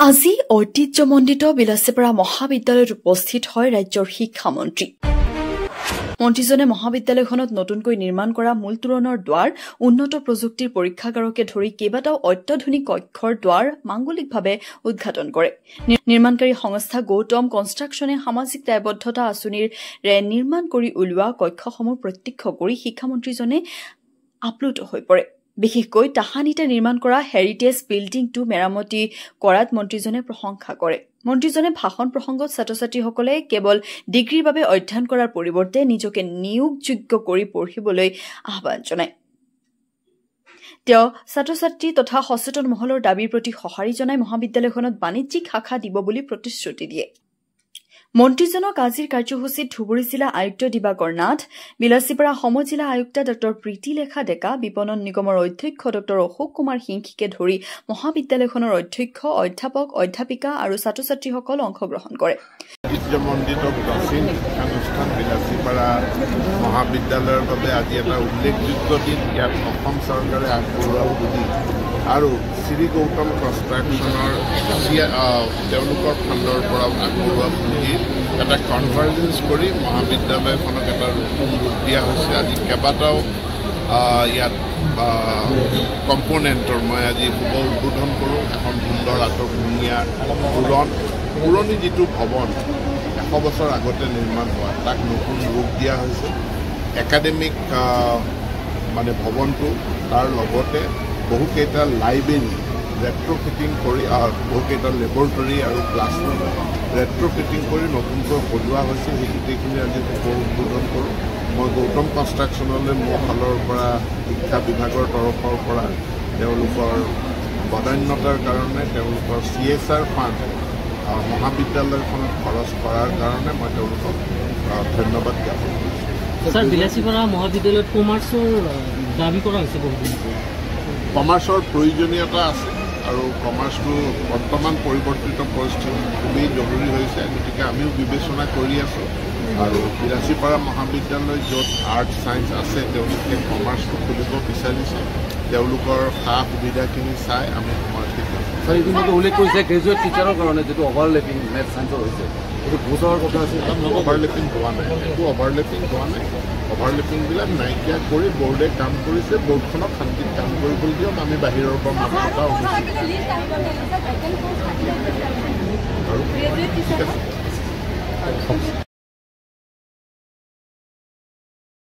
আজি ঐতিহ্যমণ্ডিত বিলাসীপাৰা মহাবিদ্যালয়ত উপস্থিত হয় ৰাজ্যৰ শিক্ষামন্ত্ৰী। মন্ত্ৰীজনে মহাবিদ্যালয়খনত নতুনকৈ নিৰ্মাণ কৰা মূল তোৰণৰ দুৱাৰ, উন্নত প্ৰযুক্তিৰ পৰীক্ষাগাৰকে ধৰি কেইবাটাও অত্যাধুনিক কক্ষৰ দুৱাৰ মাংগলিকভাৱে উদ্ঘাটন কৰে। নিৰ্মাণকাৰী সংস্থা গৌতম কনষ্ট্ৰাকশ্যনে সামাজিক দায়বদ্ধতা আঁচনিৰে নিৰ্মাণ কৰি উলিওৱা কক্ষসমূহ প্ৰত্যক্ষ কৰি শিক্ষামন্ত্ৰীজনে আপ্লুত হৈ পৰে। বিশেষকৈ তাহানিতে নিৰ্মাণ কৰা হেৰিটেজ বিল্ডিংটো মেৰামতি কৰাত মন্ত্ৰীজনে প্ৰশংসা কৰে। মন্ত্ৰীজনে ভাষণ প্ৰসংগত ছাত্ৰ-ছাত্ৰীসকলে কেৱল ডিগ্ৰীৰ বাবে অধ্যয়ন কৰাৰ পৰিৱৰ্তে নিজকে নিয়োগযোগ্য কৰি পঢ়িবলৈ আহ্বান জনায়। তেওঁ ছাত্ৰ-ছাত্ৰী তথা সচেতন মহলৰ দাবীৰ প্ৰতি সঁহাৰি জনাই মহাবিদ্যালয়খনত বাণিজ্যিক শাখা দিব বুলি প্ৰতিশ্ৰুতি দিয়ে। মন্ত্ৰীজনক আজিৰ কাৰ্যসূচীত ধুবুৰী জিলা আয়ুক্ত দিবাকৰ নাথ, বিলাসীপাৰা সমজিলা আয়ুক্তা ড প্ৰীতিলেখা ডেকা, বিপণন নিগমৰ অধ্যক্ষ ড অশোক কুমাৰ সিংকে ধৰি মহাবিদ্যালয়খনৰ অধ্যক্ষ, অধ্যাপক, অধ্যাপিকা আৰু ছাত্ৰ-ছাত্ৰীসকল অংশগ্ৰহণ কৰে। ঐতিহ্যমণ্ডিত প্ৰাচীন শিক্ষানুষ্ঠান বিলাসীপাৰা মহাবিদ্যালয়ৰ বাবে আজি এটা উল্লেখযোগ্য দিন। ইয়াত অসম চৰকাৰে আগবঢ়োৱা পুঁজি আৰু শ্ৰী গৌতম কনষ্ট্ৰাকশ্যনৰ তেওঁলোকৰ ফাণ্ডৰ পৰা আগবঢ়োৱা পুঁজি এটা কনভাৰ্জেঞ্চ কৰি মহাবিদ্যালয়খনক এটা নতুন ৰূপ দিয়া হৈছে। আজি কেইবাটাও ইয়াত কম্পনেণ্টৰ মই আজি শুভ উদ্বোধন কৰোঁ। এখন সুন্দৰ আটকধুনীয়া পুৰণি যিটো ভৱন 100 বছৰ আগতে নিৰ্মাণ হোৱা, তাক নতুন ৰূপ দিয়া হৈছে। একাডেমিক ভৱনটো, তাৰ লগতে বহুকেইটা লাইব্ৰেৰী ৰেট্ৰ'ফিটিং কৰি, বহুকেইটা লেবৰেটৰী আৰু ক্লাছৰুম ৰেট্ৰ'ফিটিং কৰি নতুনকৈ সজোৱা হৈছে। সেই গোটেইখিনি আজি শুভ উদ্বোধন কৰোঁ। মই গৌতম কনষ্ট্ৰাকশ্যনলৈ মোৰ ফালৰ পৰা শিক্ষা বিভাগৰ তৰফৰ পৰা তেওঁলোকৰ বদান্যতাৰ কাৰণে, তেওঁলোকৰ CSR ফাণ্ড মহাবিদ্যালয়খনত খৰচ কৰাৰ কাৰণে মই তেওঁলোকক ধন্যবাদ জ্ঞাপন কৰিছোঁ। ছাৰ, বিলাসীপাৰা মহাবিদ্যালয়ত কমাৰ্চৰ দাবী কৰা হৈছে বহুদিন। কমাৰ্চৰ প্ৰয়োজনীয়তা আছে আৰু কমাৰ্চটো বৰ্তমান পৰিৱৰ্তিত পৰিস্থিতিত খুবেই জৰুৰী হৈছে। গতিকে আমিও বিবেচনা কৰি আছোঁ আৰু বিলাসীপাৰা মহাবিদ্যালয় য'ত আৰ্ট ছায়েন্স আছে তেওঁলোকে কমাৰ্চটো খুলিব বিচাৰিছে। তেওঁলোকৰ সা সুবিধাখিনি চাই আমি সময় ঠিক আছোঁ। ছাৰ, ইতিমধ্যে উল্লেখ কৰিছে গ্ৰেজুৱেট টিচাৰৰ কাৰণে যিটো অভাৰলেপিং মেথ ছায়েন্সৰ হৈছে, এইটো বুজৰ কথা আছে। অভাৰলেপিং হোৱা নাই, একো অভাৰলেপিং হোৱা নাই। অভাৰলেপিংবিলাক নাইকিয়া কৰি বৰ্ডে কাম কৰিছে। বৰ্ডখনক শান্তিত কাম কৰিবলৈ দিয়ক। আমি বাহিৰৰ পৰা মানুহ এটা আৰু ঠিক আছে।